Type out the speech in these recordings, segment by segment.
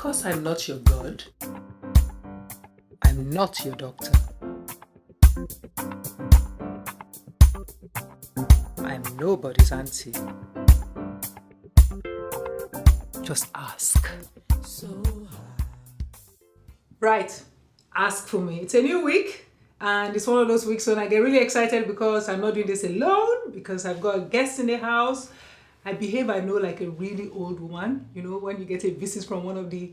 Because I'm not your God, I'm not your doctor. I'm nobody's auntie. Just ask. Right, ask for me. It's a new week, and it's one of those weeks when I get really excited because I'm not doing this alone, because I've got guests in the house. I behave, I know, like a really old woman, you know, when you get a visit from one of the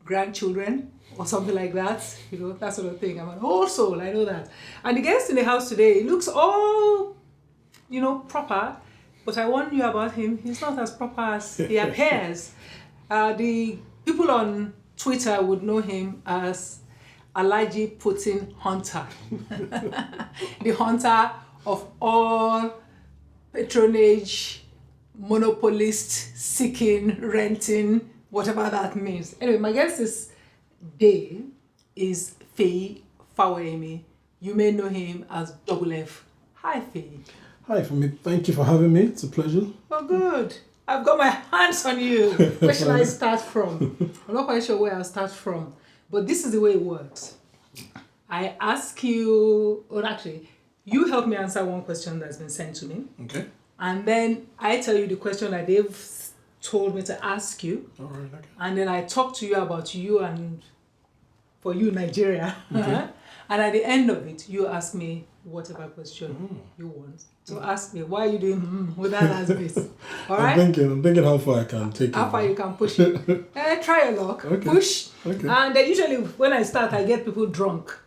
grandchildren or something like that, you know, that sort of thing. I'm an old soul, I know that. And the guest in the house today, it looks all, you know, proper, but I warn you about him, he's not as proper as he appears. The people on Twitter would know him as Alhaji Putin Hunter, the hunter of all patronage, monopolist, seeking, renting, whatever that means. Anyway, my guest this day is Feyi Fawehinmi. You may know him as Double F. Hi, Feyi. Hi, FUNMI. Thank you for having me. It's a pleasure. Oh, good. I've got my hands on you. Where should I start from? I'm not quite sure where I'll start from, but this is the way it works. I ask you, or actually, you help me answer one question that's been sent to me. Okay. And then I tell you the question that they've told me to ask you. All right. Okay. And then I talk to you about you and for you, Nigeria. Okay. And at the end of it, you ask me whatever question you want. So ask me, why are you doing with that last bit? All right? I'm thinking how far I can take it. How far you can push it. Try your luck. Okay. Push. Okay. And then usually when I start, I get people drunk.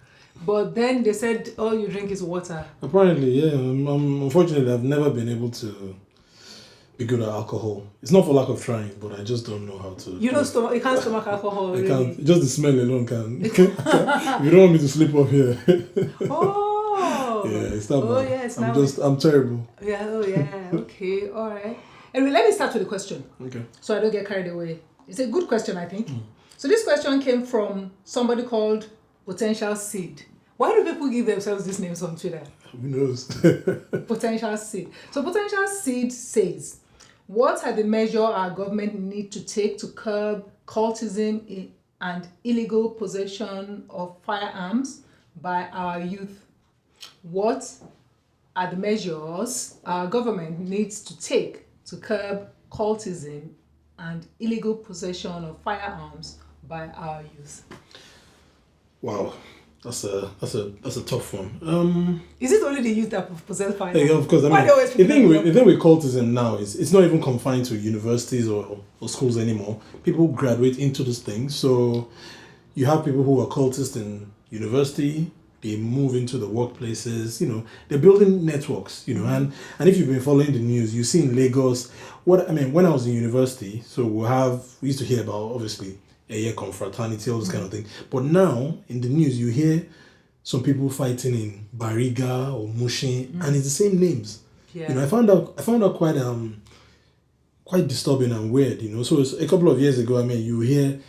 But then they said all you drink is water. Apparently, yeah. Unfortunately, I've never been able to be good at alcohol. It's not for lack of trying, but I just don't know how to. You can't stomach alcohol. I really. can't. Just the smell alone can. You don't want me to sleep off here. Oh. Yeah, it's that bad. Yeah, it's I'm terrible. Yeah, oh yeah, okay, all right. Anyway, let me start with the question. Okay. So I don't get carried away. It's a good question, I think. So this question came from somebody called Potential Seed. Why do people give themselves these names on Twitter? Who knows? Potential Seed. So Potential Seed says, what are the measures our government need to take to curb cultism and illegal possession of firearms by our youth? What are the measures our government needs to take to curb cultism and illegal possession of firearms by our youth? Wow. That's a tough one. Is it only the youth that possess firearms? Yeah, of course. I mean, the thing with cultism now is it's not even confined to universities or schools anymore. People graduate into this thing. So you have people who are cultists in university. They move into the workplaces. You know, they're building networks. You know, and if you've been following the news, you see in Lagos. When I was in university, so we used to hear about obviously confraternity, all this kind of thing. But now in the news, you hear some people fighting in Bariga or Mushin, and it's the same names. Yeah. You know, I found out quite disturbing and weird. You know, so it's a couple of years ago, you hear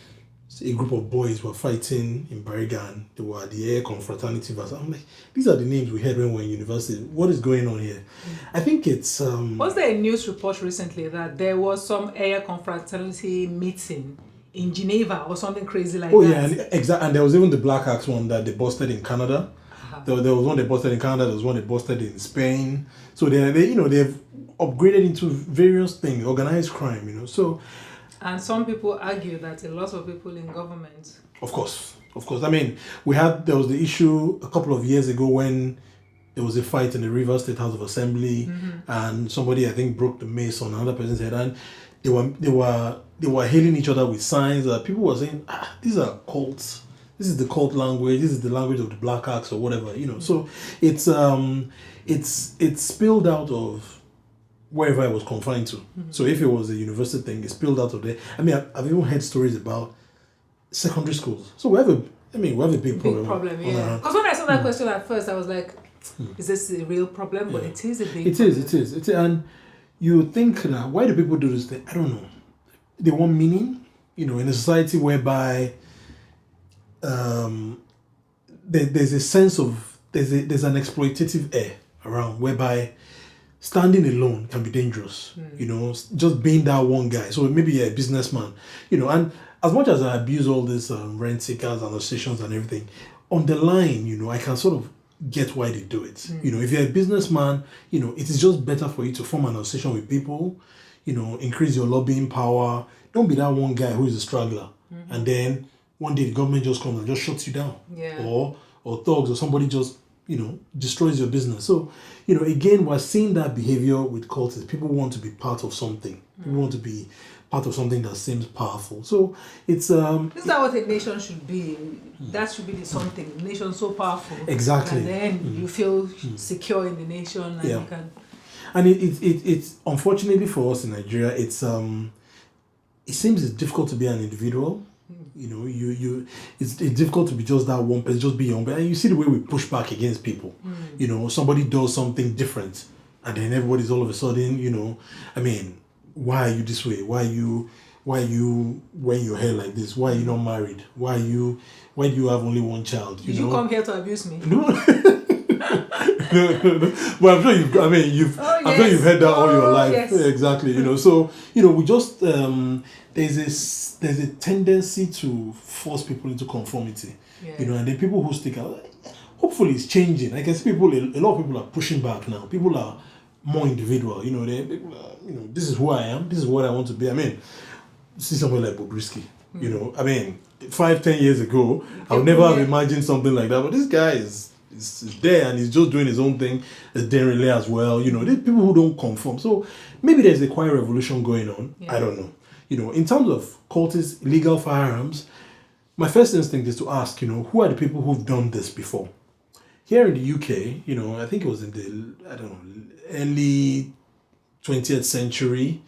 a group of boys were fighting in Bariga, and they were at the confraternity. I'm like, these are the names we heard when we were in university. What is going on here? I think it's. Was there a news report recently that there was some confraternity meeting in Geneva or something crazy like that? Oh yeah, and there was even the Black Axe one that they busted in Canada. There was one they busted in Canada. There was one they busted in Spain. So they've upgraded into various things, organized crime. You know, so. And some people argue that a lot of people in government. Of course. I mean, there was the issue a couple of years ago when there was a fight in the Rivers State House of Assembly, and somebody I think broke the mace on another person's head, and they were hailing each other with signs that people were saying, these are cults. This is the cult language. This is the language of the Black Axe or whatever. You know, so it's spilled out of wherever I was confined to. So if it was a university thing, it spilled out of there. I mean, I've even heard stories about secondary schools. So we have a big problem. Big problem, yeah. Because when I saw that question at first, I was like, is this a real problem? But it is a big problem. It is. And you think that, why do people do this thing? I don't know. They want meaning, you know, in a society whereby there's a sense of, there's an exploitative air around, whereby standing alone can be dangerous. You know, just being that one guy. So maybe you're a businessman, you know, and as much as I abuse all these rent seekers and associations and everything, on the line, I can sort of get why they do it. If you're a businessman, it is just better for you to form an association with people, increase your lobbying power. Don't be that one guy who is a straggler. And then one day the government just comes and just shuts you down. Yeah. Or thugs or somebody just, destroys your business. So, again, we're seeing that behavior with cultists. People want to be part of something. People want to be part of something that seems powerful. So it's Isn't that what a nation should be? That should be the something. A nation so powerful. Exactly. And then you feel secure in the nation and you can. And it's unfortunately for us in Nigeria, it seems it's difficult to be an individual. It's difficult to be just that one person, just be your own. And you see the way we push back against people. Somebody does something different, and then everybody's all of a sudden, why are you this way? Why are you wearing your hair like this? Why are you not married? Why do you have only one child? Did you come here to abuse me? No. No. But I'm sure I'm sure you've heard that all your life. Yes. Exactly. So we just there's a tendency to force people into conformity. Yeah. And then people who stick out. Hopefully, it's changing. I can see a lot of people are pushing back now. People are more individual. This is who I am. This is what I want to be. See somebody like Bobrisky. 5-10 years ago, I would never have imagined something like that. But this guy is there and he's just doing his own thing. Generally as well. There's people who don't conform. So maybe there's a quiet revolution going on. Yeah. I don't know. In terms of cultists, illegal firearms, my first instinct is to ask, who are the people who've done this before? Here in the UK, I think it was in the, early 20th century,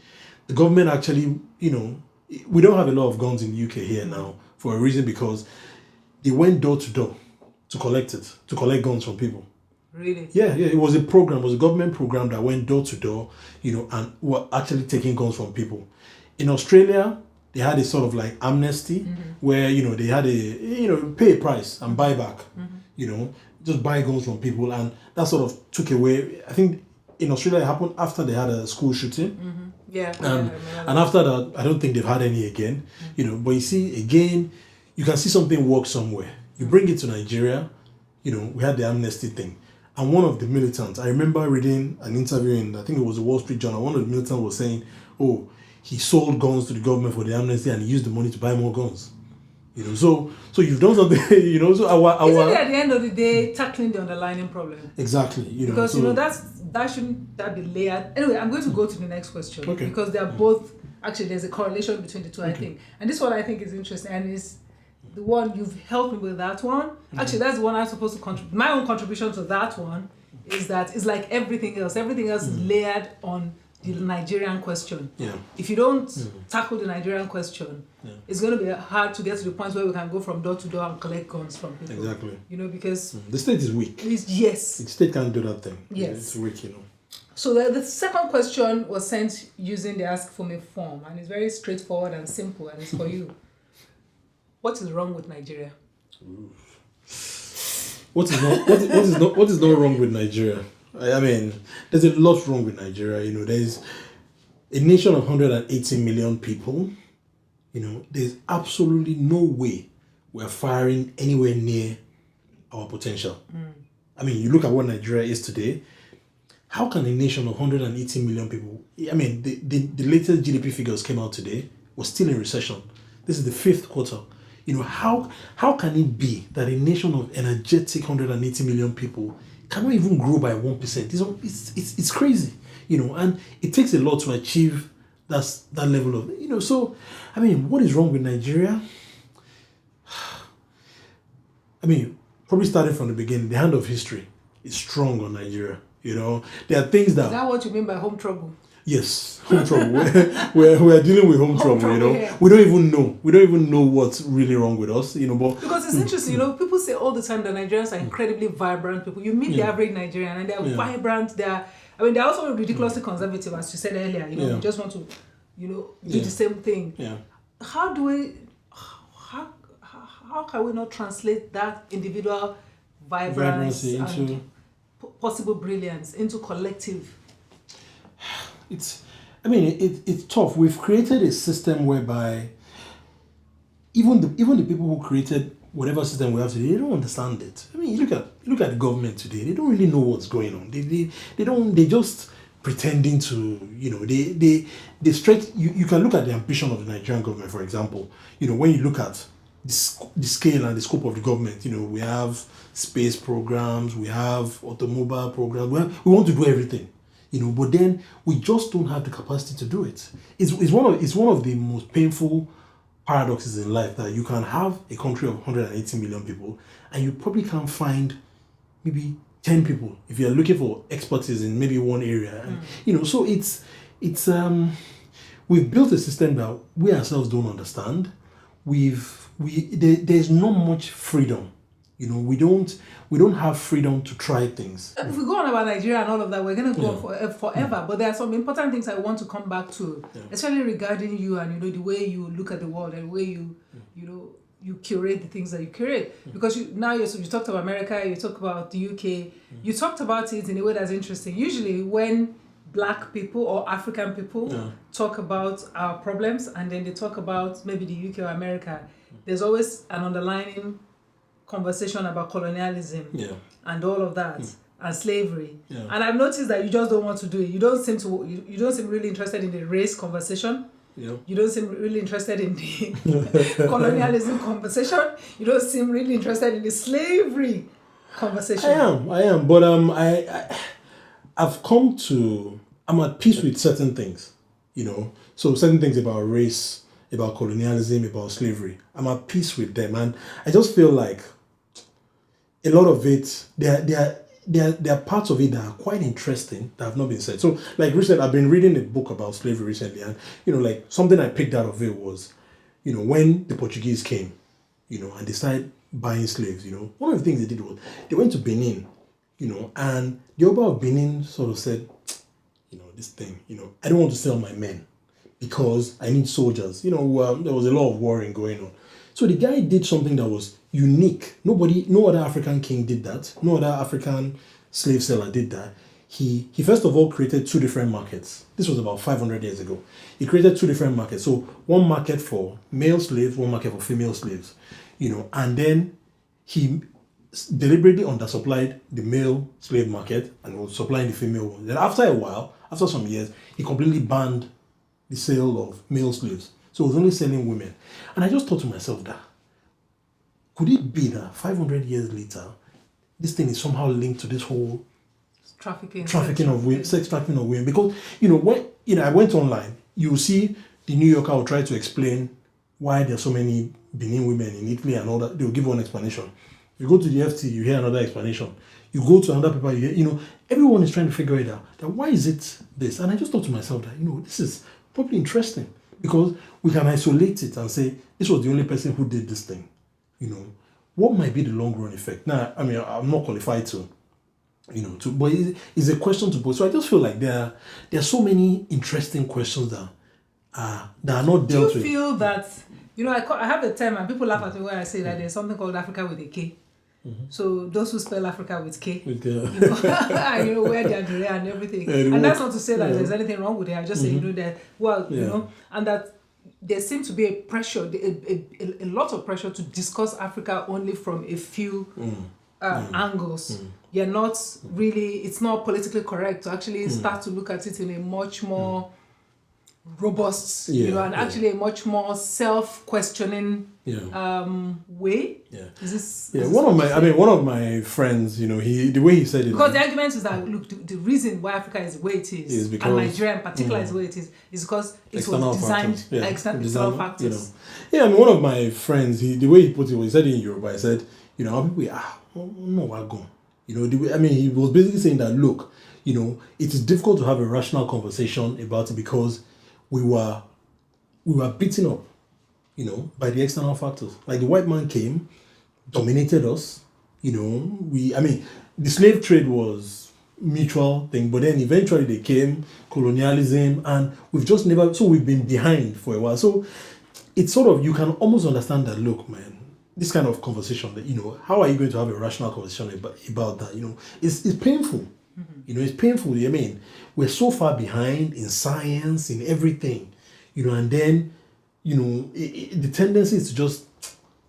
the government actually, we don't have a lot of guns in the UK here now for a reason, because they went door to door to collect guns from people. Really? Yeah, it was a program, it was a government program that went door to door, and were actually taking guns from people. In Australia, they had a sort of like amnesty where, they had pay a price and buy back, just buy guns from people. And that sort of took away, I think in Australia it happened after they had a school shooting. Yeah. And after that, I don't think they've had any again, but you see, again, you can see something work somewhere. You bring it to Nigeria, we had the amnesty thing. And one of the militants, I remember reading an interview in, I think it was the Wall Street Journal, one of the militants was saying, he sold guns to the government for the amnesty and he used the money to buy more guns. So you've done something, so Isn't it at the end of the day tackling the underlying problem? Exactly. Because that shouldn't be layered. Anyway, I'm going to go to the next question. Okay. Because they are both, actually there's a correlation between the two, I think. And this one I think is interesting, and is the one you've helped me with, that one. Actually, that's the one I'm supposed to contribute. My own contribution to that one is that it's like everything else. Everything else is layered on the Nigerian question. Yeah. If you don't tackle the Nigerian question, it's going to be hard to get to the point where we can go from door to door and collect guns from people. Exactly. Because the state is weak. Yes. The state can't do that thing. Yes. It's weak, So the second question was sent using the Ask FUNMI form, and it's very straightforward and simple, and it's for you. What is wrong with Nigeria? What is not wrong with Nigeria? There's a lot wrong with Nigeria. There's a nation of 180 million people. There's absolutely no way we're firing anywhere near our potential. You look at what Nigeria is today. How can a nation of 180 million people, the latest GDP figures came out today, was still in recession. This is the fifth quarter. How can it be that a nation of energetic 180 million people cannot even grow by 1%? It's crazy, and it takes a lot to achieve that level of, so, what is wrong with Nigeria? Probably starting from the beginning, the hand of history is strong on Nigeria. There are things that... Is that what you mean by home trouble? Yes, home trouble. we're dealing with home trouble, Yeah. We don't even know what's really wrong with us, but... Because it's interesting, people say all the time that Nigerians are incredibly vibrant people. You meet the average Nigerian and they're vibrant, they're also ridiculously conservative, as you said earlier, we just want to, do the same thing. Yeah. How can we not translate that individual vibrancy into possible brilliance into collective? It's tough. We've created a system whereby even the people who created whatever system we have today, they don't understand it. I mean, you look at the government today. They don't really know what's going on. They don't. They just pretending to, they stretch. You can look at the ambition of the Nigerian government, for example. When you look at the scale and the scope of the government, we have space programs, we have automobile programs. We want to do everything, but then we just don't have the capacity to do it. It's one of the most painful paradoxes in life, that you can have a country of 180 million people and you probably can't find maybe 10 people if you're looking for expertise in maybe one area. And, so it's we've built a system that we ourselves don't understand. There's not much freedom. We don't have freedom to try things. If we go on about Nigeria and all of that, we're going to go on forever. But there are some important things I want to come back to, especially regarding you and the way you look at the world and the way you curate the things that you curate. Because you talked about America, you talk about the UK, you talked about it in a way that's interesting. Usually when Black people or African people talk about our problems and then they talk about maybe the UK or America, there's always an underlying conversation about colonialism and all of that and slavery. And I've noticed that you just don't want to do it. You don't seem really interested in the race conversation. You don't seem really interested in the colonialism conversation. You don't seem really interested in the slavery conversation. I am, but I'm at peace with certain things, So certain things about race, about colonialism, about slavery, I'm at peace with them, and I just feel like a lot of it, there are parts of it that are quite interesting that have not been said. So, like recently, I've been reading a book about slavery recently, and like something I picked out of it was, when the Portuguese came, and they started buying slaves. One of the things they did was they went to Benin, and the Oba of Benin sort of said, this thing, I don't want to sell my men because I need soldiers. There was a lot of warring going on. So the guy did something that was unique. No other African king did that. No other African slave seller did that. He first of all created two different markets. This was about 500 years ago. He created two different markets. So one market for male slaves, one market for female slaves. And then he deliberately undersupplied the male slave market and was supplying the female one. Then after a while, after some years, he completely banned the sale of male slaves. So he was only selling women. And I just thought to myself that, could it be that 500 years later, this thing is somehow linked to this whole trafficking of women, sex trafficking of women? Because, when I went online, you see the New Yorker will try to explain why there are so many Benin women in Italy and all that. They'll give one explanation. You go to the FT, you hear another explanation. You go to another paper, you hear, everyone is trying to figure it out. That why is it this? And I just thought to myself that, this is probably interesting, because we can isolate it and say, this was the only person who did this thing. What might be the long run effect? Now, I mean, I'm not qualified to, but it's a question to pose. So I just feel like there are so many interesting questions that are not dealt with. Do you feel that, I have a term and people laugh at me when I say that there's something called Africa with a K. So those who spell Africa with K, where they are derived and everything. And that's not to say that there's anything wrong with it. I just say, that, and that there seems to be a pressure, a lot of pressure to discuss Africa only from a few angles. You're not really, it's not politically correct to actually start to look at it in a much more robust, actually a much more self-questioning way. Is this one of my friends, the way he said it, because the argument is that look, the reason why Africa is the way it is because, and Nigeria in particular is the way it is because it was designed external factors. One of my friends, the way he put it, he said it in Yoruba. He said, our people no wagon. He was basically saying that look, it is difficult to have a rational conversation about it because we were beaten up, by the external factors. Like the white man came, dominated us, the slave trade was mutual thing, but then eventually they came, colonialism, and we've been behind for a while. So it's sort of, you can almost understand that, look, man, this kind of conversation that, how are you going to have a rational conversation about that? It's painful. It's painful. We're so far behind in science, in everything, and then the tendency is to just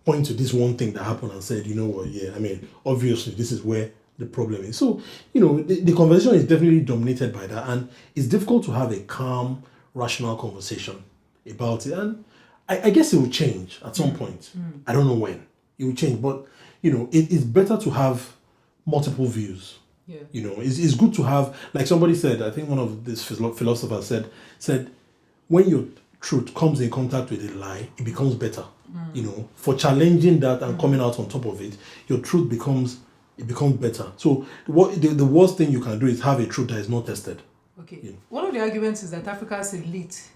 point to this one thing that happened and said, you know what, yeah, I mean, obviously this is where the problem is. So, the conversation is definitely dominated by that, and it's difficult to have a calm, rational conversation about it. And I guess it will change at some point. I don't know when. It will change, but, it's better to have multiple views. Yeah. It's good to have, like somebody said, I think one of these philosophers said, when your truth comes in contact with a lie, it becomes better. For challenging that and coming out on top of it, your truth becomes better. So what the worst thing you can do is have a truth that is not tested. Okay. One of the arguments is that Africa's elite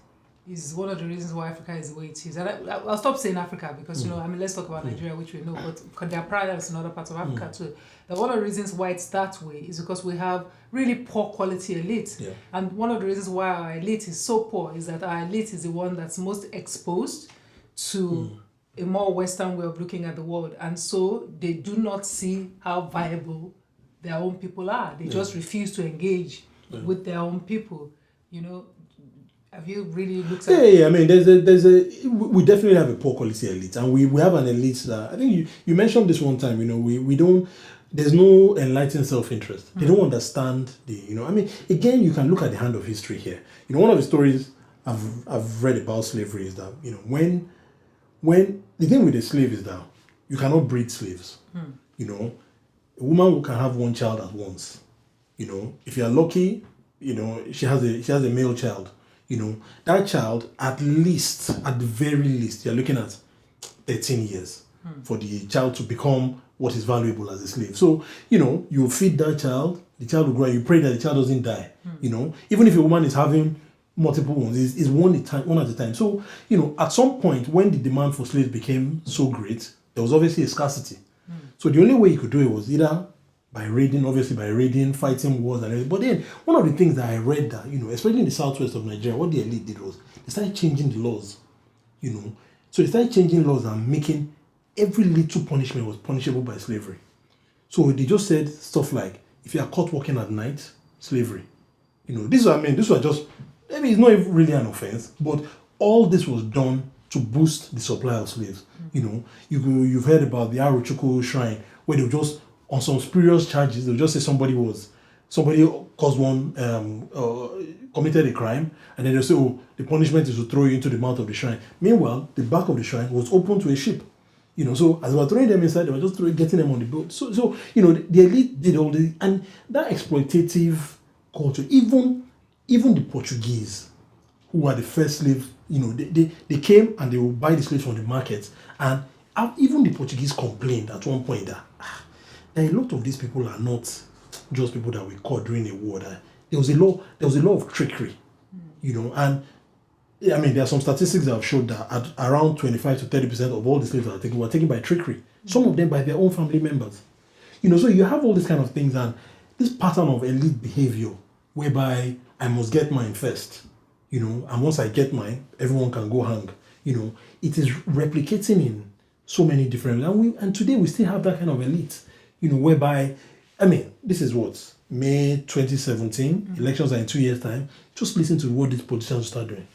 is one of the reasons why Africa is the way it is. And I'll stop saying Africa because, let's talk about Nigeria, which we know, but there are parallels in other parts of Africa too. That one of the reasons why it's that way is because we have really poor quality elite. Yeah. And one of the reasons why our elite is so poor is that our elite is the one that's most exposed to a more Western way of looking at the world. And so they do not see how viable their own people are. They just refuse to engage with their own people, Have you really looked at I mean, we definitely have a poor quality elite, and we have an elite that, I think you mentioned this one time, we don't, there's no enlightened self-interest. They don't understand I mean, again, you can look at the hand of history here. One of the stories I've read about slavery is that, when the thing with a slave is that you cannot breed slaves. A woman can have one child at once. If you're lucky, she has a male child. That child, at the very least, you're looking at 13 years for the child to become what is valuable as a slave. So, you feed that child, the child will grow, and you pray that the child doesn't die. Even if a woman is having multiple ones, it's one at a time. So, at some point, when the demand for slaves became so great, there was obviously a scarcity. So the only way you could do it was either by raiding, fighting wars and everything. But then, one of the things that I read that, especially in the southwest of Nigeria, what the elite did was, they started changing the laws, So they started changing laws and making every little punishment was punishable by slavery. So they just said stuff like, if you are caught working at night, slavery. This was just, it's not even really an offense, but all this was done to boost the supply of slaves. You've heard about the Arochukwu shrine, where they'll just, on some spurious charges, they'll just say somebody caused one, committed a crime, and then they'll say, the punishment is to throw you into the mouth of the shrine. Meanwhile, the back of the shrine was open to a ship. So as they were throwing them inside, they were just getting them on the boat. So the elite did all this, and that exploitative culture, even the Portuguese, who were the first slaves, they came and they would buy the slaves from the market, and even the Portuguese complained at one point that a lot of these people are not just people that we caught during a war. That there was a lot of trickery, and I mean, there are some statistics that have showed that at around 25 to 30% of all the slaves that are taken were taken by trickery. Some of them by their own family members. So you have all these kind of things, and this pattern of elite behavior, whereby I must get mine first, and once I get mine, everyone can go hang. It is replicating in so many different, and today we still have that kind of elite, whereby, I mean, this is what, May 2017, elections are in 2 years' time. Just listen to what these politicians start doing.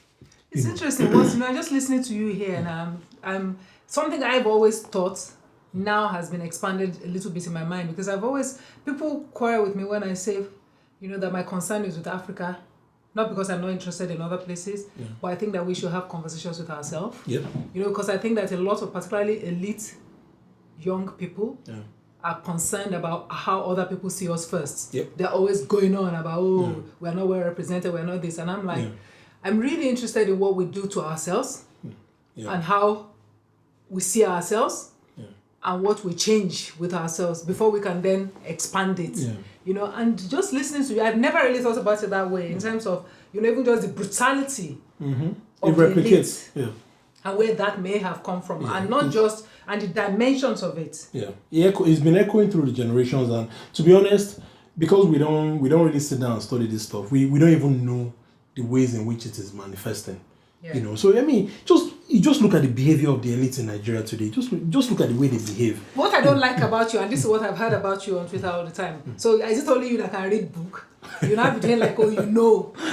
It's interesting. I'm just listening to you here, and I'm something I've always thought now has been expanded a little bit in my mind, because people quarrel with me when I say, that my concern is with Africa, not because I'm not interested in other places, but I think that we should have conversations with ourselves. Yeah. Because I think that a lot of particularly elite young people are concerned about how other people see us first. Yep. They're always going on about, we're not well represented, we're not this, and I'm like, I'm really interested in what we do to ourselves and how we see ourselves and what we change with ourselves before we can then expand it. And just listening to you, I've never really thought about it that way in terms of, even just the brutality of it replicates. And where that may have come from, and not just, and the dimensions of it. It's been echoing through the generations, and to be honest, because we don't really sit down and study this stuff, we don't even know the ways in which it is manifesting. So I mean, just look at the behavior of the elite in Nigeria today. Just look at the way they behave. What I don't like about you, and this is what I've heard about you on Twitter all the time. So is it only you that can read book? You now be doing like, oh,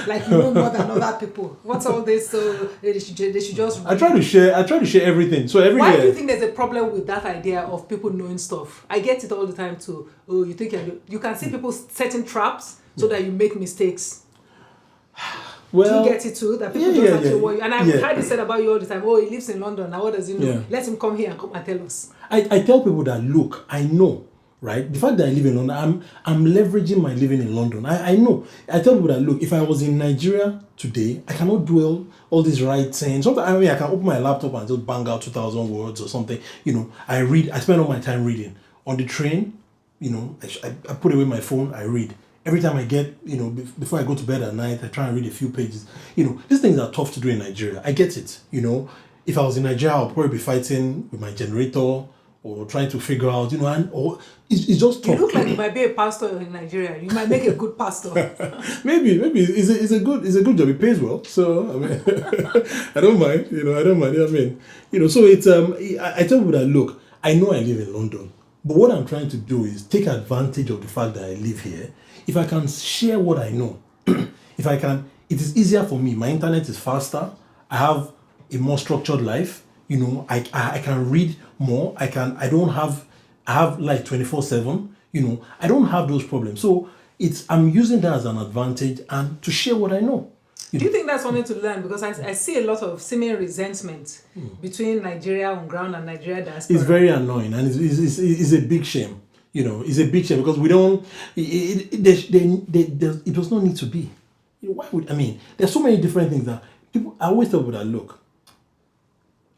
like you know more than other people. What's all this? So they should just. I try to share everything. So every Why year. do you think there's a problem with that idea of people knowing stuff? I get it all the time too. Oh, you think you can see people setting traps so that you make mistakes. Well, do you get it too? That people just actually worry. And I've heard it said about you all the time. Oh, he lives in London. Now what does he know? Yeah. Let him come here and come and tell us. I tell people that, look, I know, right? The fact that I live in London, I'm leveraging my living in London. I know. I tell people that, look, if I was in Nigeria today, I cannot do all these writing. Sometimes I can open my laptop and just bang out 2,000 words or something. I read. I spend all my time reading. On the train, I put away my phone, I read. Every time I get, before I go to bed at night, I try and read a few pages. These things are tough to do in Nigeria. I get it. If I was in Nigeria, I'll probably be fighting with my generator or trying to figure out, or it's just tough. You look like you might be a pastor in Nigeria. You might make a good pastor. maybe it's a good job. It pays well, so I mean, I don't mind. I don't mind. So it's I tell people that, look, I know I live in London, but what I'm trying to do is take advantage of the fact that I live here. If I can share what I know, it is easier for me. My internet is faster. I have a more structured life. I can read more. I have like 24/7. I don't have those problems. So I'm using that as an advantage and to share what I know. Do you think that's something to learn? Because I see a lot of seeming resentment between Nigeria on ground and Nigeria diaspora. It's very annoying, and it's a big shame. It's a big shame because we don't. It does not need to be. Why would there's so many different things that people. I always tell people that, look,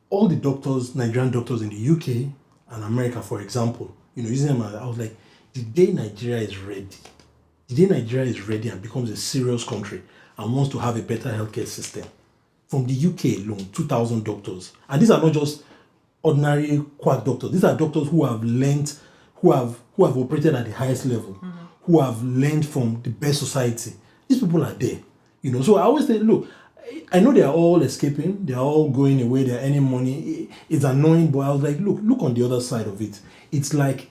all the doctors, Nigerian doctors in the UK and America, for example, using them, I was like, the day Nigeria is ready and becomes a serious country and wants to have a better healthcare system, from the UK alone, 2,000 doctors, and these are not just ordinary quack doctors. These are doctors who have learned, who have operated at the highest level, who have learned from the best society. These people are there, So I always say, look, I know they are all escaping, they are all going away, they are earning money. It's annoying, but I was like, look on the other side of it. It's like,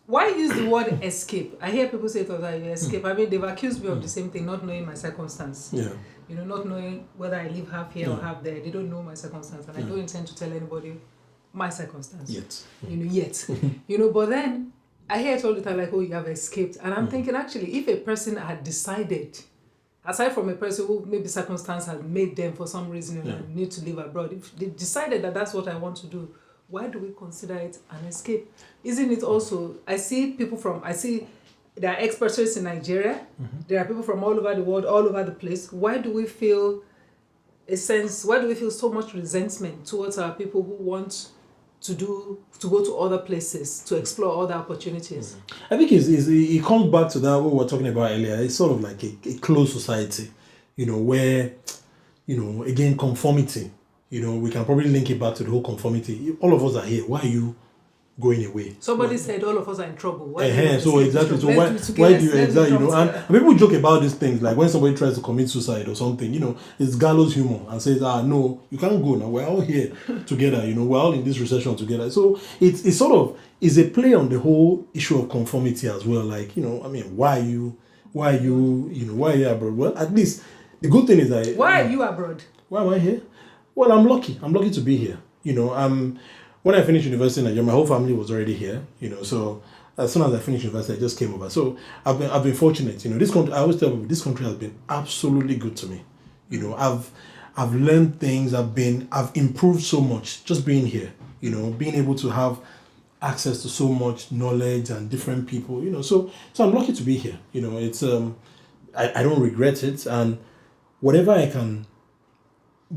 why use the word escape? I hear people say it all that you escape. They've accused me of the same thing, not knowing my circumstance. Yeah. Not knowing whether I live half here or half there. They don't know my circumstance, and I don't intend to tell anybody my circumstance. Yet. But then I hear it all the time, like, oh, you have escaped. And I'm thinking, actually, if a person had decided, aside from a person who maybe circumstance had made them for some reason need to live abroad, if they decided that that's what I want to do, why do we consider it an escape? Isn't it also, I see there are expatriates in Nigeria, there are people from all over the world, all over the place. Why do we feel so much resentment towards our people who want to go to other places, to explore other opportunities? I think it comes back to that what we were talking about earlier. It's sort of like a closed society, where, again, conformity. We can probably link it back to the whole conformity. All of us are here. Why are you going away? Somebody said all of us are in trouble. So exactly. So why do you exactly? And people joke about these things, like when somebody tries to commit suicide or something. It's gallows humor and says, no, you can't go now. We're all here together. We're all in this recession together. So it's sort of is a play on the whole issue of conformity as well. Like why are you abroad? Well, at least the good thing is that why are you abroad? Why am I here? Well, I'm lucky. I'm lucky to be here. When I finished university in Nigeria, my whole family was already here. So as soon as I finished university, I just came over. So I've been fortunate. This country, I always tell people, this country has been absolutely good to me. I've learned things. I've improved so much just being here. Being able to have access to so much knowledge and different people. So I'm lucky to be here. It's I don't regret it, and whatever I can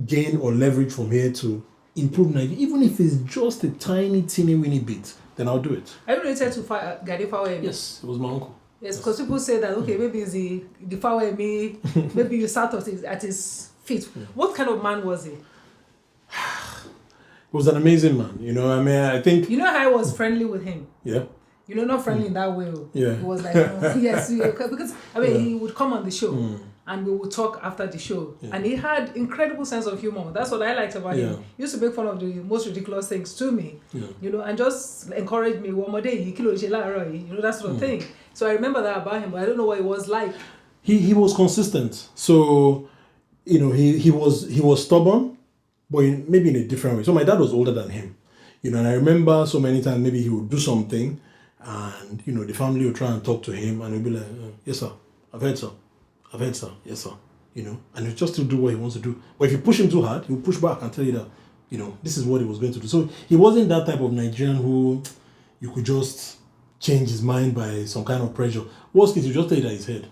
gain or leverage from here to improve Nigeria, even if it's just a tiny, teeny, weeny bit, then I'll do it. Are you related to Feyi Fawehinmi? Yes, it was my uncle. Yes, because people say that, okay, maybe it's the Fawehinmi, maybe you sat at his feet. What kind of man was he? He was an amazing man. I think... how I was friendly with him? Yeah. Not friendly in that way. Yeah. It was like, yes, because, he would come on the show. And we would talk after the show. Yeah. And he had incredible sense of humor. That's what I liked about him. He used to make fun of the most ridiculous things to me. Yeah. And just encourage me, one more day, that sort of thing. So I remember that about him, but I don't know what it was like. he was consistent. So, he was stubborn, but maybe in a different way. So my dad was older than him, and I remember so many times maybe he would do something, and the family would try and talk to him, and he'd be like, "Yes, sir. I've heard, sir. I've heard, sir. Yes, sir." And he'll just still do what he wants to do. But if you push him too hard, he'll push back and tell you that, this is what he was going to do. So he wasn't that type of Nigerian who you could just change his mind by some kind of pressure. Worst case, you just tell you that his head,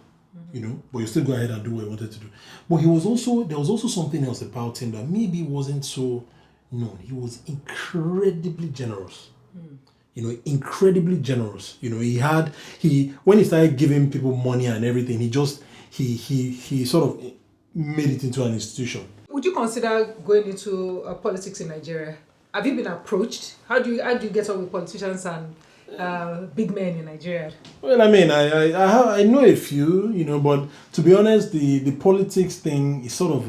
but you still go ahead and do what he wanted to do. But there was also something else about him that maybe wasn't so known. He was incredibly generous. Incredibly generous. When he started giving people money and everything, he sort of made it into an institution. Would you consider going into politics in Nigeria? Have you been approached? How do you get on with politicians and big men in Nigeria? Well, I mean, I know a few, but to be honest, the politics thing is sort of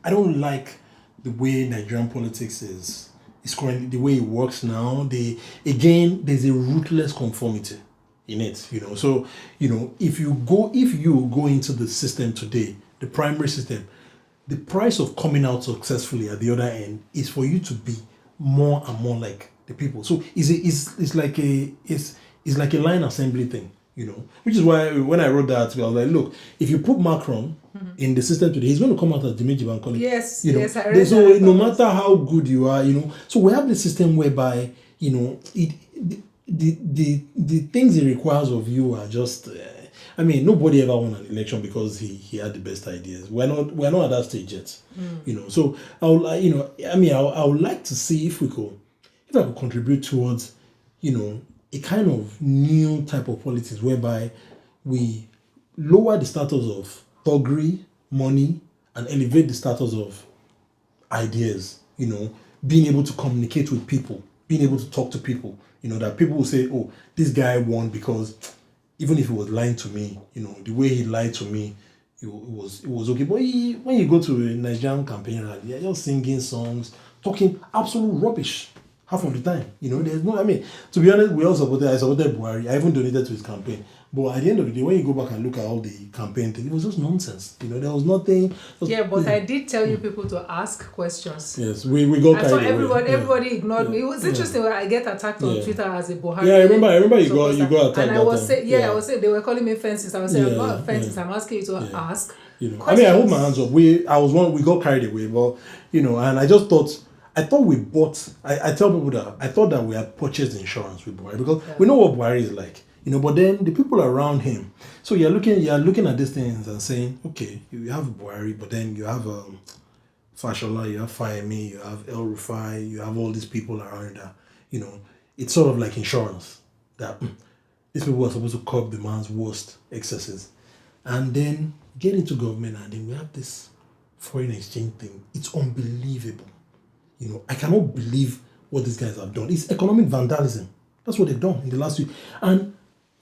I don't like the way Nigerian politics is currently, the way it works now. There's a ruthless conformity in it, So, if you go into the system today, the primary system, the price of coming out successfully at the other end is for you to be more and more like the people. So it's like a line assembly thing, Which is why when I wrote that article, I was like, look, if you put Macron in the system today, he's going to come out as Dimeji Bankole. Yes, yes, I read so that. No matter how good you are, So we have the system whereby, the things it requires of you are just. Nobody ever won an election because he had the best ideas. We're not at that stage yet, So I would like to see if I could contribute towards, a kind of new type of politics whereby we lower the status of thuggery, money, and elevate the status of ideas. Being able to communicate with people, being able to talk to people. That people will say, "Oh, this guy won because." Even if he was lying to me, the way he lied to me, it was okay. But when you go to a Nigerian campaign rally, they're just singing songs, talking absolute rubbish half of the time. There's no. To be honest, I supported Buhari. I even donated to his campaign. But at the end of the day, when you go back and look at all the campaign thing, it was just nonsense. There was nothing. But I did tell you people to ask questions. Yes, we got carried away. Everybody ignored me. It was interesting when I get attacked on Twitter as a Buhari. Yeah, I remember you got attacked. And I was saying, I was saying they were calling me fences. I was saying I'm not offenses. I'm asking you to ask. I hold my hands up. We got carried away, but and I just thought. I thought we bought. I tell people that I thought that we had purchased insurance with Buhari because we know what Buhari is like. But then the people around him. So you're looking at these things and saying, okay, you have Buhari, but then you have Fashola, you have Fawehinmi, you have El Rufai, you have all these people around that. It's sort of like insurance that these people are supposed to curb the man's worst excesses, and then get into government, and then we have this foreign exchange thing. It's unbelievable. I cannot believe what these guys have done. It's economic vandalism. That's what they've done in the last week. And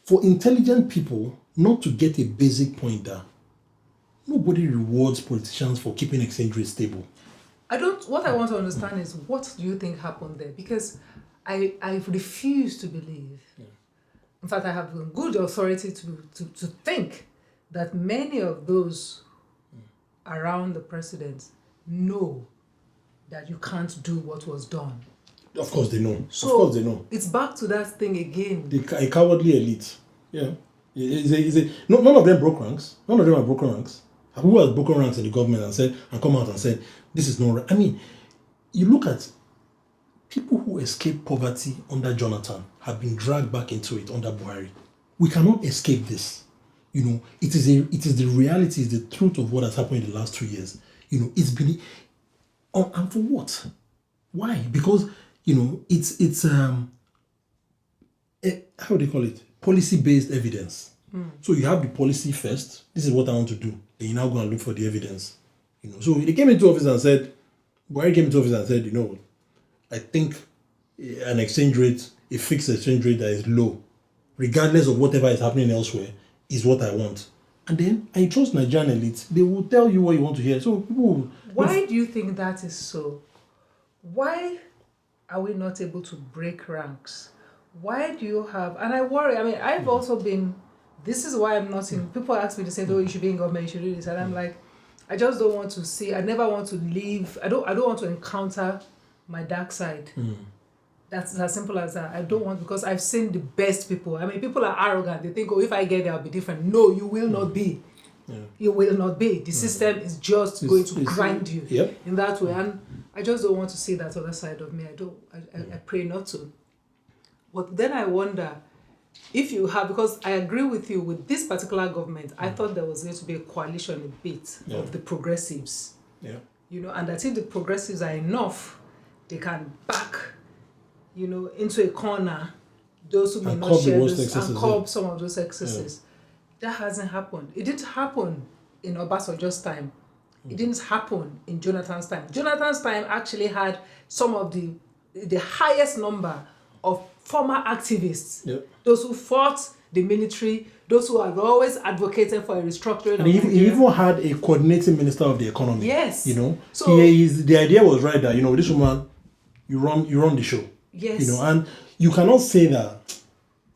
for intelligent people not to get a basic point that nobody rewards politicians for keeping exchange rates stable. What I want to understand is, what do you think happened there? Because I refuse to believe. In fact, I have good authority to think that many of those around the president know that you can't do what was done. Of course they know. So of course they know. It's back to that thing again. A cowardly elite. Yeah. None of them broke ranks. None of them are broken ranks. Who has broken ranks in the government and come out and said, this is not right? You look at people who escaped poverty under Jonathan have been dragged back into it under Buhari. We cannot escape this. It is the reality, it's the truth of what has happened in the last 2 years. It's been, and for what? Why? Because it's how do you call it? Policy-based evidence. So you have the policy first. This is what I want to do. Then you now go and look for the evidence. So they came into office and said, Buhari came into office and said, I think an exchange rate, a fixed exchange rate that is low, regardless of whatever is happening elsewhere, is what I want. And then I trust Nigerian elites. They will tell you what you want to hear. So people. Why do you think that is so? Why are we not able to break ranks? Why do you have, and I worry, I've also been this is why I'm not in. People ask me, they say, "Oh, you should be in government, you should do this," and I'm like, I just don't want to see. I never want to leave. I don't want to encounter my dark side. That's as simple as that. I don't want, because I've seen the best people. I mean, people are arrogant. They think, oh, if I get there, I'll be different. No, you will not be. Yeah. You will not be. The system is just going to grind you in that way. And I just don't want to see that other side of me. I pray not to. But then I wonder if you have, because I agree with you with this particular government, I thought there was going to be a coalition a bit of the progressives. Yeah. You know, and I think the progressives are enough, they can back, you know, into a corner those who may not share this and curb some of those excesses. Yeah. That hasn't happened. It didn't happen in Obasanjo's time. It didn't happen in Jonathan's time. Jonathan's time actually had some of the highest number of former activists, those who fought the military, those who had always advocated for a restructuring. And he even had a coordinating minister of the economy. Yes. You know, so the idea was right that, you know, this woman, you run the show. Yes. You know, and you cannot say that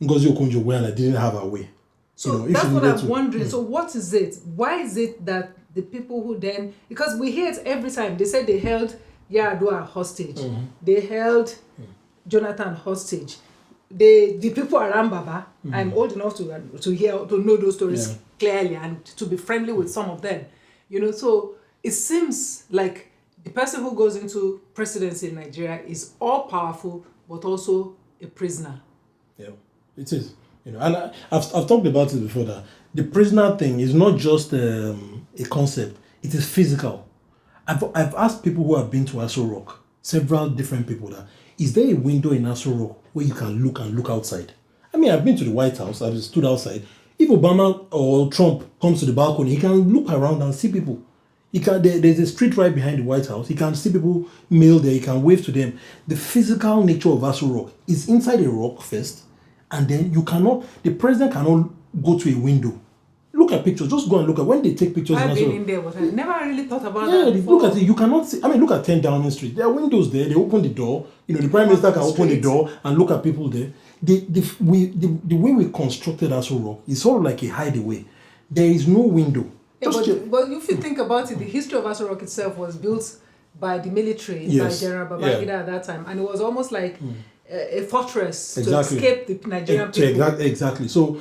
Ngozi Okonjo-Iweala didn't have her way. So you know, that's what I'm wondering. So what is it? Why is it that the people who then, because we hear it every time, they said they held Yar'Adua hostage. They held Jonathan hostage. The people around Baba, I'm old enough to know those stories clearly and to be friendly with some of them. You know, so it seems like the person who goes into presidency in Nigeria is all powerful but also a prisoner. Yeah, it is. You know, and I've talked about it before, that the prisoner thing is not just a concept; it is physical. I've asked people who have been to Aso Rock, several different people, that is there a window in Aso Rock where you can look outside? I mean, I've been to the White House. I've stood outside. If Obama or Trump comes to the balcony, he can look around and see people. There's a street right behind the White House. He can see people mail there. He can wave to them. The physical nature of Aso Rock is inside a rock first, and then the president cannot go to a window. Look at pictures. Just go and look at when they take pictures. I've been in there, but I never really thought about that. Yeah, look at it. You cannot see. I mean, look at 10 Downing Street. There are windows there. They open the door. You know, the Prime Minister can open the door and look at people there. The way we constructed Aso Rock is sort of like a hideaway. There is no window. Yeah, but if you think about it, the history of Aso Rock itself was built by the military, by General Babangida at that time, and it was almost like a fortress to escape the Nigerian people. Exactly. So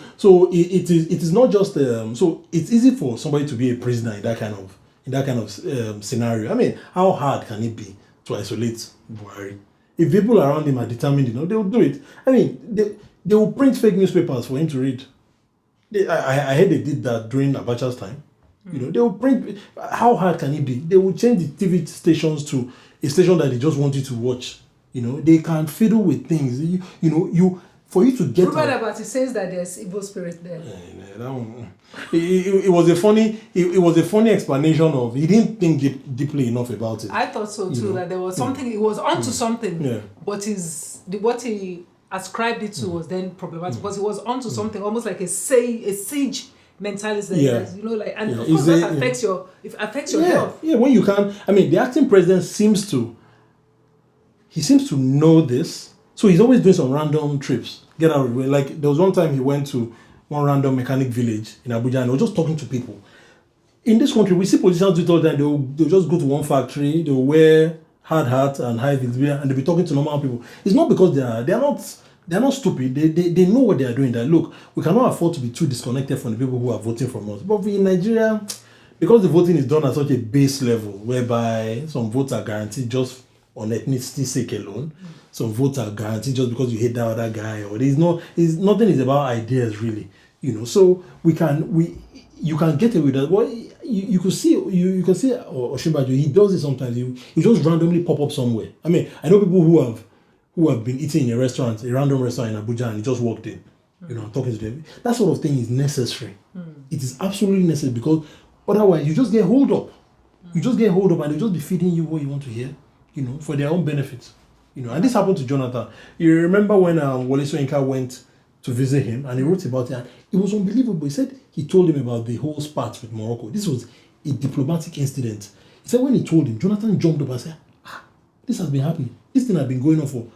it is not just so it's easy for somebody to be a prisoner in that kind of scenario. I mean, how hard can it be to isolate Buhari? If people around him are determined, you know, they will do it. I mean, they will print fake newspapers for him to read. I heard they did that during Abacha's time. You know, they will print. How hard can it be? They will change the TV stations to a station that they just want you to watch. You know, they can fiddle with things. For you to get. About it says that there's evil spirit there. That one. It was a funny explanation of, he didn't think deeply enough about it. I thought so too, that there was something. It was onto something. Yeah. But what he ascribed it to was then problematic, because it was onto something almost like a siege mentality, you know, like, and of course that affects your health. Yeah, when you can, I mean, the acting president seems to know this, so he's always doing some random trips. Get out of the way. Like, there was one time he went to one random mechanic village in Abuja and he was just talking to people. In this country, we see politicians do it all the time. They'll just go to one factory, they'll wear hard hats and high heels, and they'll be talking to normal people. It's not because they're not stupid. They know what they are doing. That, look, we cannot afford to be too disconnected from the people who are voting from us. But in Nigeria, because the voting is done at such a base level, whereby some votes are guaranteed just on ethnicity sake alone, some votes are guaranteed just because you hate that other guy, or nothing is about ideas really. You know, so you can get away with that. Well, you can see Osinbajo, he does it sometimes. He just randomly pop up somewhere. I mean, I know people who have been eating in a random restaurant in Abuja, and he just walked in, you know, talking to them. That sort of thing is necessary. It is absolutely necessary, because otherwise you just get hold up. You just get hold up and they'll just be feeding you what you want to hear, you know, for their own benefits. You know, and this happened to Jonathan. You remember when Wole Soyinka went to visit him and he wrote about it, and it was unbelievable. He said he told him about the whole spat with Morocco. This was a diplomatic incident. He said when he told him, Jonathan jumped up and said, this has been happening. This thing had been going on for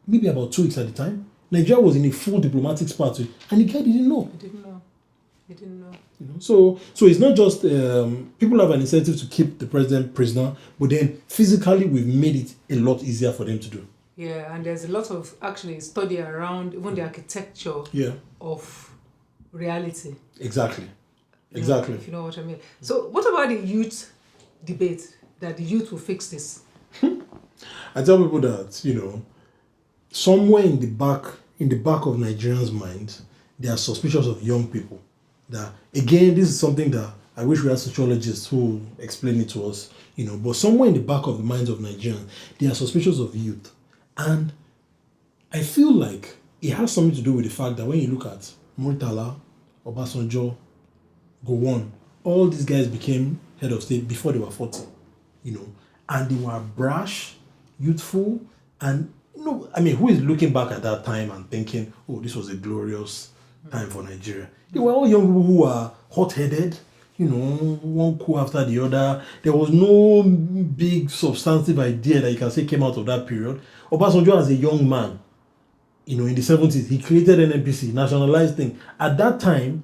maybe about 2 weeks at the time. Nigeria was in a full diplomatic spat, and the guy didn't know. I didn't know. They didn't know. So it's not just people have an incentive to keep the president prisoner, but then physically we've made it a lot easier for them to do. Yeah, and there's a lot of actually study around even the architecture of reality. Exactly. If you know what I mean. So what about the youth debate that the youth will fix this? I tell people that, somewhere in the back of Nigerians' minds, they are suspicious of young people. That again, this is something that I wish we had sociologists who explain it to us, but somewhere in the back of the minds of Nigerians, they are suspicious of youth. And I feel like it has something to do with the fact that when you look at Murtala, Obasanjo, Gowon, all these guys became head of state before they were 40, and they were brash, youthful, and who is looking back at that time and thinking, oh, this was a glorious time for Nigeria? They were all young people who were hot-headed, one coup after the other. There was no big substantive idea that you can say came out of that period. Obasanjo as a young man, in the 70s, he created NNPC, nationalized thing. At that time,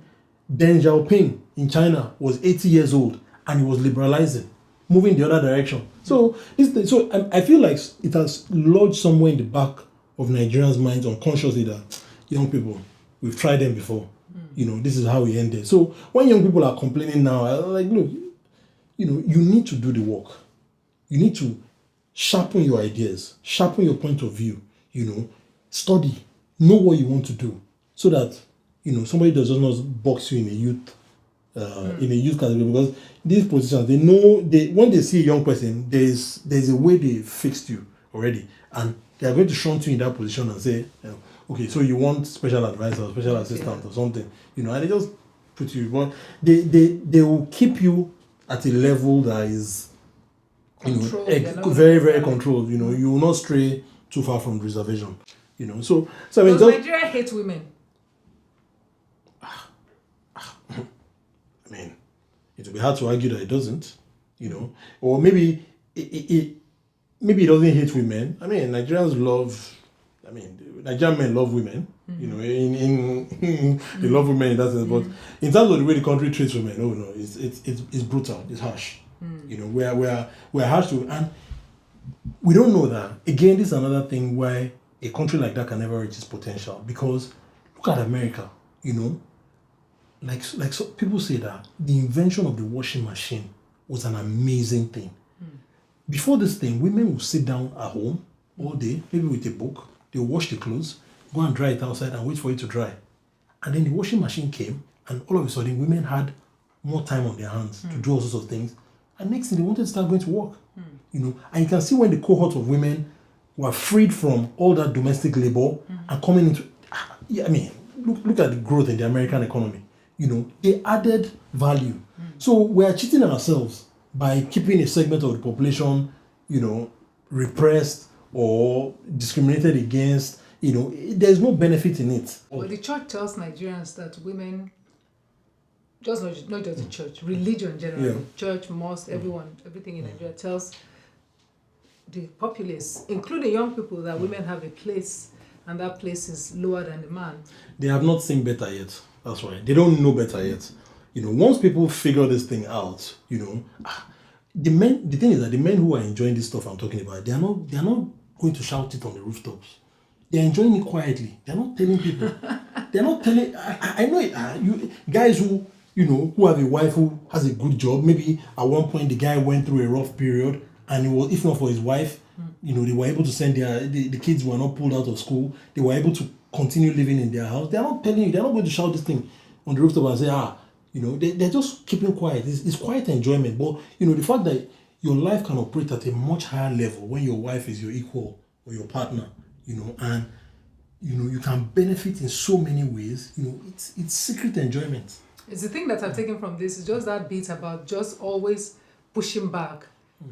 Deng Xiaoping in China was 80 years old and he was liberalizing, moving the other direction. So I feel like it has lodged somewhere in the back of Nigerians' minds unconsciously that young people, we've tried them before. This is how we ended. So when young people are complaining now, I'm like, look, you need to do the work. You need to sharpen your ideas, sharpen your point of view, study, know what you want to do, so that somebody does not box you in a youth category, because these politicians, they know when they see a young person, there's a way they fixed you already, and they are going to shunt you in that position and say, okay, so you want special advisor, special assistant or something, and they just put you, but they will keep you at a level that is very, very controlled. You will not stray too far from reservation. So I mean, does Nigeria hate women? I mean, it will be hard to argue that it doesn't, or maybe it doesn't hate women. I mean, Nigerian men love women. They love women in that sense. But in terms of the way the country treats women, it's brutal. It's harsh. We're harsh to, and we don't know that. Again, this is another thing why a country like that can never reach its potential, because look at America. Like so people say that the invention of the washing machine was an amazing thing. Before this thing, women would sit down at home all day, maybe with a book. They would wash the clothes, go and dry it outside and wait for it to dry. And then the washing machine came, and all of a sudden, women had more time on their hands to do all sorts of things. And next thing, they wanted to start going to work. And you can see when the cohort of women were freed from all that domestic labor and coming into, look at the growth in the American economy. They added value. So we are cheating ourselves by keeping a segment of the population, repressed or discriminated against. There's no benefit in it. Well, the church tells Nigerians that women, not just the church, religion generally, church, mosque, everything in Nigeria tells the populace, including young people, that women have a place, and that place is lower than the man. They have not seen better yet. That's right. They don't know better yet. Once people figure this thing out, the thing is that the men who are enjoying this stuff I'm talking about, they are not going to shout it on the rooftops. They're enjoying it quietly. They're not telling people. They're not telling. I know it. You guys who who have a wife who has a good job. Maybe at one point the guy went through a rough period, and it was, if not for his wife, they were able to send the kids were not pulled out of school. They were able to continue living in their house. They're not telling you. They're not going to shout this thing on the rooftop and say, they're just keeping quiet. It's quiet enjoyment. But the fact that your life can operate at a much higher level when your wife is your equal or your partner, and you can benefit in so many ways. It's secret enjoyment. It's the thing that I've taken from this is just that bit about just always pushing back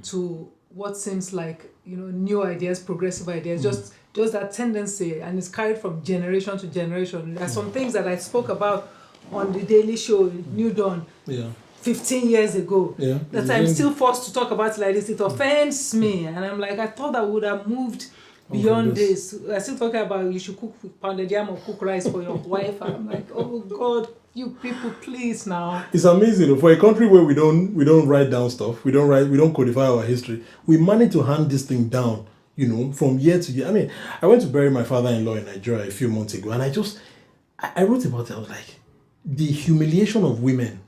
to what seems like new ideas, progressive ideas, just that tendency, and it's carried from generation to generation. There are some things that I spoke about on the Daily Show, New Dawn, 15 years ago, that I'm still forced to talk about like this. It offends me, and I'm like, I thought I would have moved beyond this. I'm still talking about you should cook pounded yam or cook rice for your wife. I'm like, oh God. You people, please now. It's amazing for a country where we don't write down stuff. We don't codify our history. We manage to hand this thing down, from year to year. I mean, I went to bury my father-in-law in Nigeria a few months ago, and I wrote about it. I was like, the humiliation of women.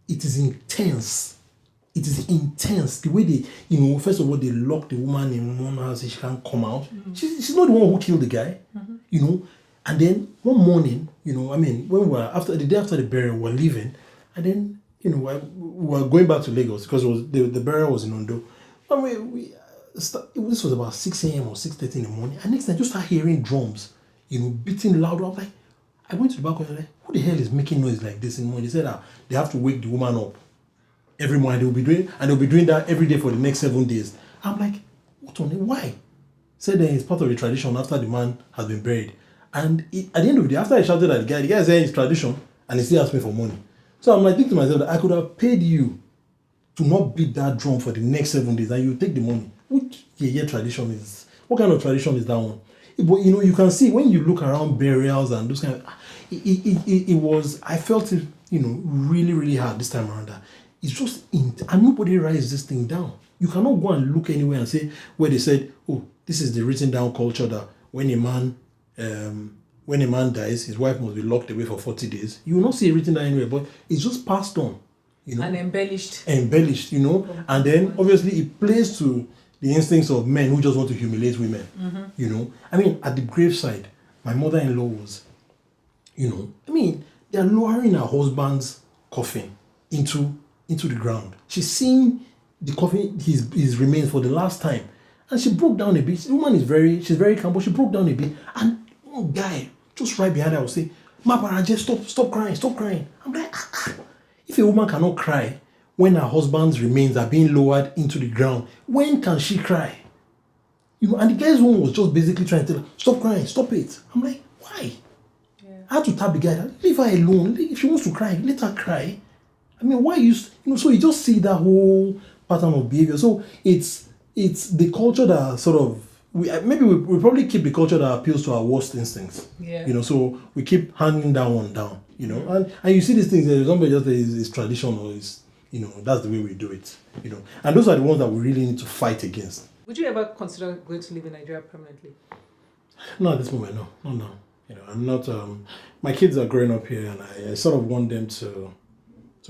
It is intense. It is intense. The way they, first of all, they lock the woman in one house, she can't come out. Mm-hmm. She's not the one who killed the guy, And then one morning, when after the day after the burial, we're leaving, and then, we were going back to Lagos because the burial was in Ondo. And this was about 6 a.m. or 6:30 in the morning. And next time, I just started hearing drums, beating louder. I'm like, I went to the balcony, like, who the hell is making noise like this in the morning? They said they have to wake the woman up every morning. They'll be doing that every day for the next 7 days. I'm like, what on it? Why? Said that it's part of the tradition after the man has been buried. And at the end of the day, after I shouted at the guy said it's tradition, and he still asked me for money. So I'm like thinking to myself that I could have paid you to not beat that drum for the next 7 days, and you take the money. Which tradition is? What kind of tradition is that one? But you can see when you look around burials and those kind of, it was. I felt it, really, really hard this time around. That it's just and nobody writes this thing down. You cannot go and look anywhere and say where they said, oh, this is the written down culture that when a man dies, his wife must be locked away for 40 days. You will not see it written down anywhere, but it's just passed on, and embellished. And then obviously it plays to the instincts of men who just want to humiliate women. Mm-hmm. I mean, at the graveside, my mother-in-law was, they're lowering her husband's coffin into the ground. She's seeing the coffin, his remains for the last time. And she broke down a bit. The woman she's very calm, but she broke down a bit. And one guy, just right behind her, will say, Maparaje, stop crying. I'm like, if a woman cannot cry when her husband's remains are being lowered into the ground, when can she cry? And the guy's one was just basically trying to tell her, stop crying, stop it. I'm like, why? Yeah. I had to tap the guy, leave her alone. If she wants to cry, let her cry. I mean, why so you just see that whole pattern of behavior. So it's the culture that sort of, we probably keep the culture that appeals to our worst instincts. Yeah. So we keep handing that one down, and you see these things, somebody just says it's tradition or it's, that's the way we do it, and those are the ones that we really need to fight against. Would you ever consider going to live in Nigeria permanently? No, at this moment, no, not now. I'm not, my kids are growing up here, and I sort of want them to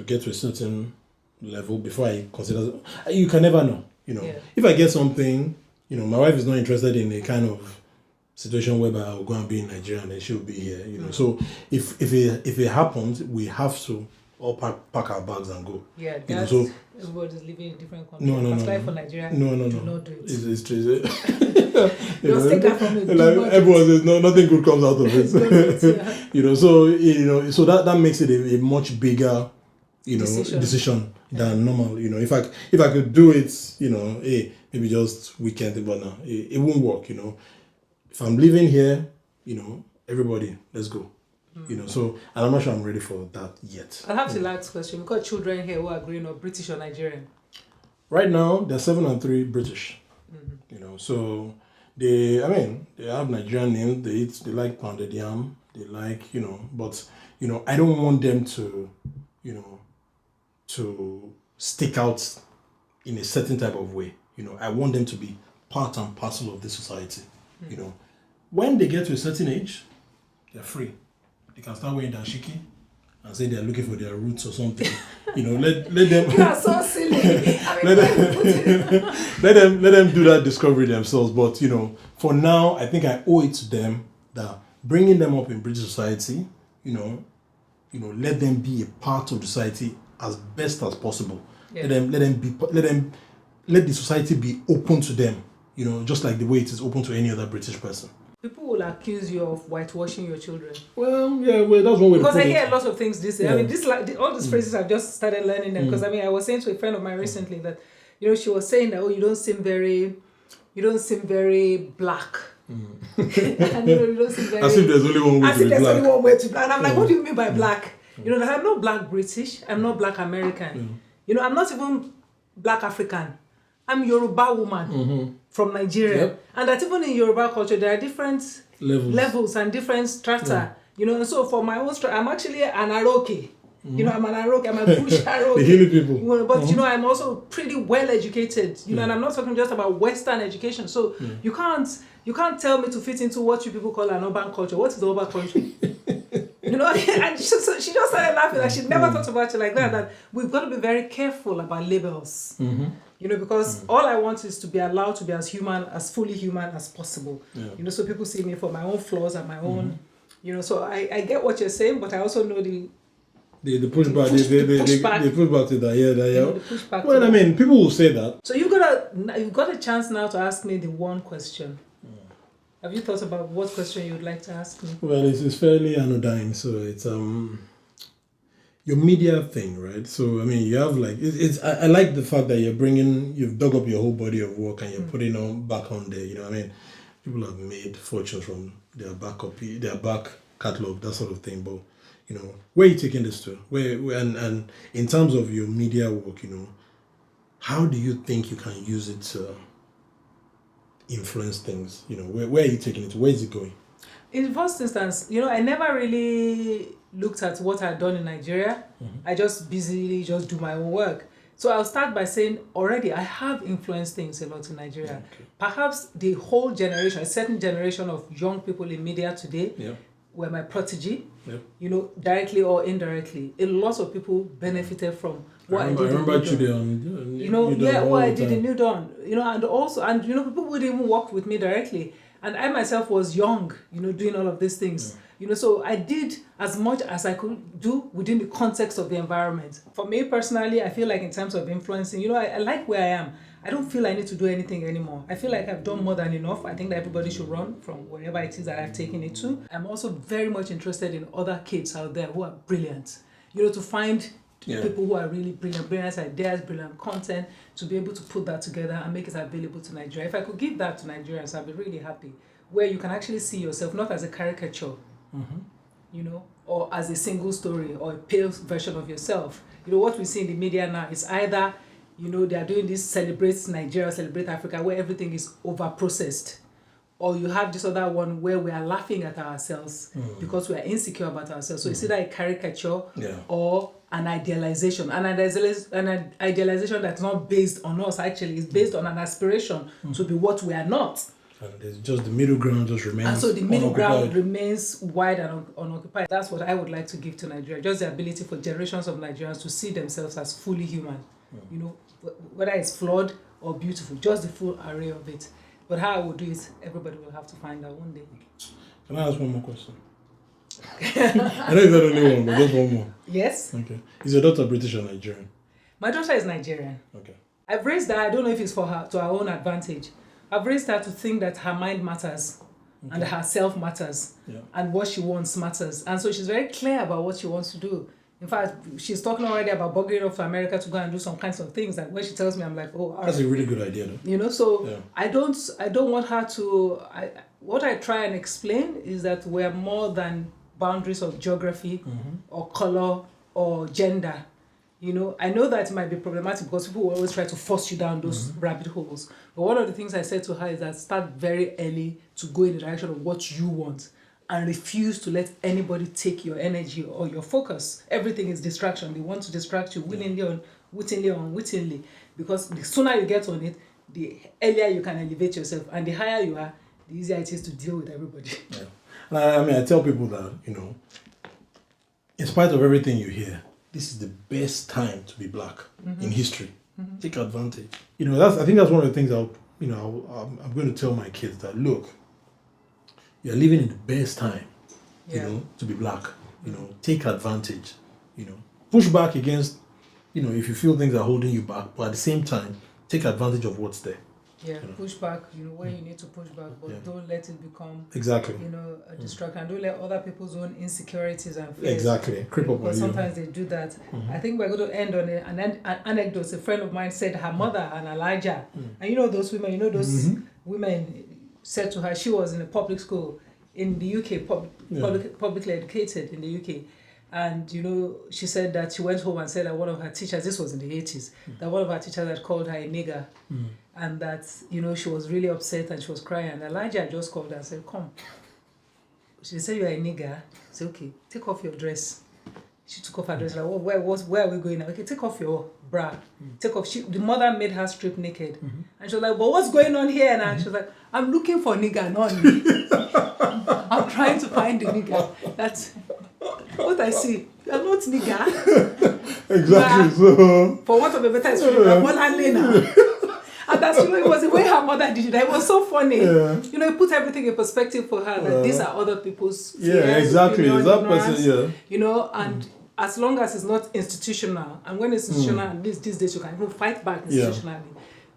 get to a certain level before I consider, you can never know, Yeah. If I get something, my wife is not interested in a kind of situation whereby I'll go and be in Nigeria and then she'll be here, So if it happens, we have to all pack our bags and go. Yeah, so everybody's living in different countries. No. For Nigeria. No. Do not do it. It's true. Just take that from me. Everyone says nothing good comes out of it. Yeah. So that makes it a much bigger, decision than normal. If I could do it, maybe just weekend, but no, it won't work. If I'm living here, everybody, let's go. So, and I'm not sure I'm ready for that yet. I'll have the last question. We've got children here who are growing up British or Nigerian. Right now, they're 7 and 3 British. Mm-hmm. So they have Nigerian names. They like pounded yam. They like, but I don't want them to, to stick out in a certain type of way. I want them to be part and parcel of this society. Mm-hmm. When they get to a certain age, they're free. They can start wearing dashiki and say they're looking for their roots or something. Let them. You are so silly. Let them do that discovery themselves. But for now, I think I owe it to them that bringing them up in British society, let them be a part of the society as best as possible. Yeah. Let the society be open to them. Just like the way it is open to any other British person. People will accuse you of whitewashing your children. Well, that's one way to put it. Because I hear a lot of things this day. Yeah. All these phrases I've just started learning them. Because I was saying to a friend of mine recently that, she was saying that, you don't seem very black. And you don't seem very. As if there's only one way to be black. Only one way to be black. And I'm like, what do you mean by black? That I'm not black British. I'm not black American. I'm not even black African. I'm Yoruba woman from Nigeria. Yep. And that even in Yoruba culture, there are different levels and different strata. You know, and so for my own story, I'm actually an Aroke. You know, I'm an Aroke, I'm a bush Aroke. The hilly people. But you know, I'm also pretty well educated. You know, and I'm not talking just about Western education. So you can't tell me to fit into what you people call an urban culture. What is the urban culture? You know, and she just started laughing. Like she'd never thought about it like that. That we've got to be very careful about labels. You know, because all I want is to be allowed to be as human, as fully human as possible. You know, so people see me for my own flaws and my own. You know, so I get what you're saying, but I also know the pushback, the pushback to that, the pushback. Well, I mean, people will say that. So you've got a chance now to ask me the one question. Have you thought about what question you would like to ask me? Well, it's fairly anodyne, so it's your media thing, right? So I mean, you have like I like the fact that you've dug up your whole body of work and you're putting on back on there. You know, I mean, people have made fortunes from their back catalog, that sort of thing, but. You know, where are you taking this to? Where and in terms of your media work, you know, how do you think you can use it to influence things? You know, where are you taking it to? Where is it going? In the first instance, you know, I never really looked at what I'd done in Nigeria. I just busily just do my own work. So I'll start by saying already I have influenced things a lot in Nigeria. Okay. Perhaps the whole generation, a certain generation of young people in media today, were my protege, you know, directly or indirectly. A lot of people benefited from what I did. I remember you know, what I did in New Dawn. You know, and you know, people would even work with me directly. And I myself was young, you know, doing all of these things. You know, so I did as much as I could do within the context of the environment. For me personally, I feel like in terms of influencing, you know, I like where I am. I don't feel I need to do anything anymore. I feel like I've done more than enough. I think that everybody should run from wherever it is that I've taken it to. I'm also very much interested in other kids out there who are brilliant. You know, to find people who are really brilliant ideas, brilliant content, to be able to put that together and make it available to Nigeria. If I could give that to Nigerians, I'd be really happy. Where you can actually see yourself, not as a caricature, you know, or as a single story or a pale version of yourself. You know, what we see in the media now is either, you know, they are doing this celebrate Nigeria, celebrate Africa, where everything is over-processed. Or you have this other one where we are laughing at ourselves because we are insecure about ourselves. So it's either a caricature or an idealization. An idealization that's not based on us, actually. It's based on an aspiration to be what we are not. And there's just the middle ground just remains And so the middle ground remains wide and unoccupied. That's what I would like to give to Nigeria. Just the ability for generations of Nigerians to see themselves as fully human. You know, whether it's flawed or beautiful, just the full array of it. But how I would do it, everybody will have to find out one day. Can I ask one more question? I know it's not only one, but just one more. Yes. Okay. Is your daughter British or Nigerian? My daughter is Nigerian. Okay. I've raised her, I don't know if it's for her, to her own advantage. I've raised her to think that her mind matters and her self matters and what she wants matters. And so she's very clear about what she wants to do. In fact, she's talking already about bugging off to America to go and do some kinds of things that when she tells me, I'm like, oh, all that's right. a really good idea, though. You know, so I don't want her to. What I try and explain is that we're more than boundaries of geography or color or gender. You know, I know that it might be problematic because people will always try to force you down those rabbit holes. But one of the things I said to her is that start very early to go in the direction of what you want and refuse to let anybody take your energy or your focus. Everything is distraction. They want to distract you willingly or unwittingly. Because the sooner you get on it, the earlier you can elevate yourself. And the higher you are, the easier it is to deal with everybody. Yeah. I mean, I tell people that, you know, in spite of everything you hear, this is the best time to be black in history. Take advantage. You know, I think that's one of the things I'm going to tell my kids that, look, you're living in the best time, you know, to be black. You know, take advantage. You know, push back against, you know, if you feel things are holding you back, but at the same time, take advantage of what's there. Yeah, push back, you know, where you need to push back, but don't let it become, you know, a distraction. Don't let other people's own insecurities and fears creep up on you. Because sometimes they do that. I think we're going to end on an anecdote. A friend of mine said her mother, an Elijah, and you know those women, women said to her, she was in a public school in the UK, publicly educated in the UK. And, you know, she said that she went home and said that one of her teachers, this was in the 80s, that one of her teachers had called her a nigger. And that, you know, she was really upset and she was crying. And Elijah just called her and said, come. she said you're a nigger. I said, okay, take off your dress. She took off her dress, like, where are we going now? Okay, take off your bra. Take off. The mother made her strip naked. And she was like, but what's going on here now? She was like, I'm looking for nigger, not me. I'm trying to find the nigger. That's what I see. You're not nigger. Exactly. So, for want of a better expression, I'm one now. And that's, it was the way her mother did it. It was so funny. Yeah. It put everything in perspective for her. That these are other people's fears, yeah, exactly. opinion, That ignorance, person, and as long as it's not institutional, and when it's institutional, and these days you can even fight back institutionally,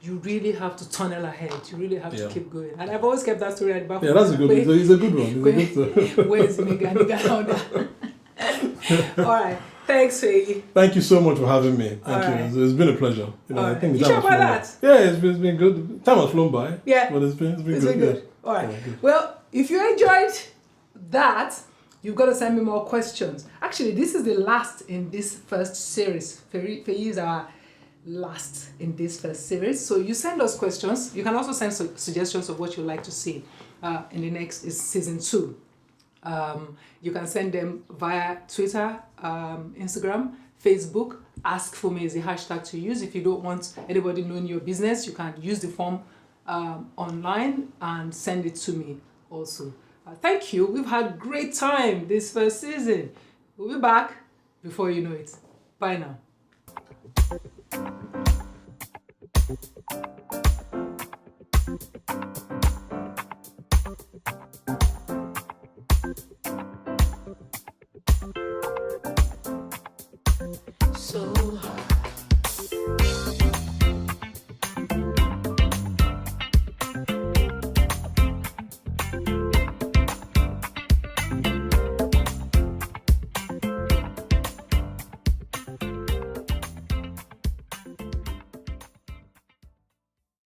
you really have to tunnel ahead. You really have to keep going. And I've always kept that story at the back. Yeah, that's a good one. It's a good one. Where's the nigga down there? All right. Thanks, Feyi. Thank you so much for having me. Thank you. It's been a pleasure. I think you sure about that? Yeah, it's been good. Time has flown by. Yeah. But it's been good. Good. Yeah. All right. Yeah, good. Well, if you enjoyed that, you've got to send me more questions. Actually, this is the last in this first series. Feyi is our last in this first series. So you send us questions. You can also send suggestions of what you'd like to see in the next season 2. You can send them via Twitter, Instagram, Facebook. Ask FUNMI is the hashtag to use. If you don't want anybody knowing your business, you can use the form online and send it to me also. Thank you. We've had a great time this first season. We'll be back before you know it. Bye now. So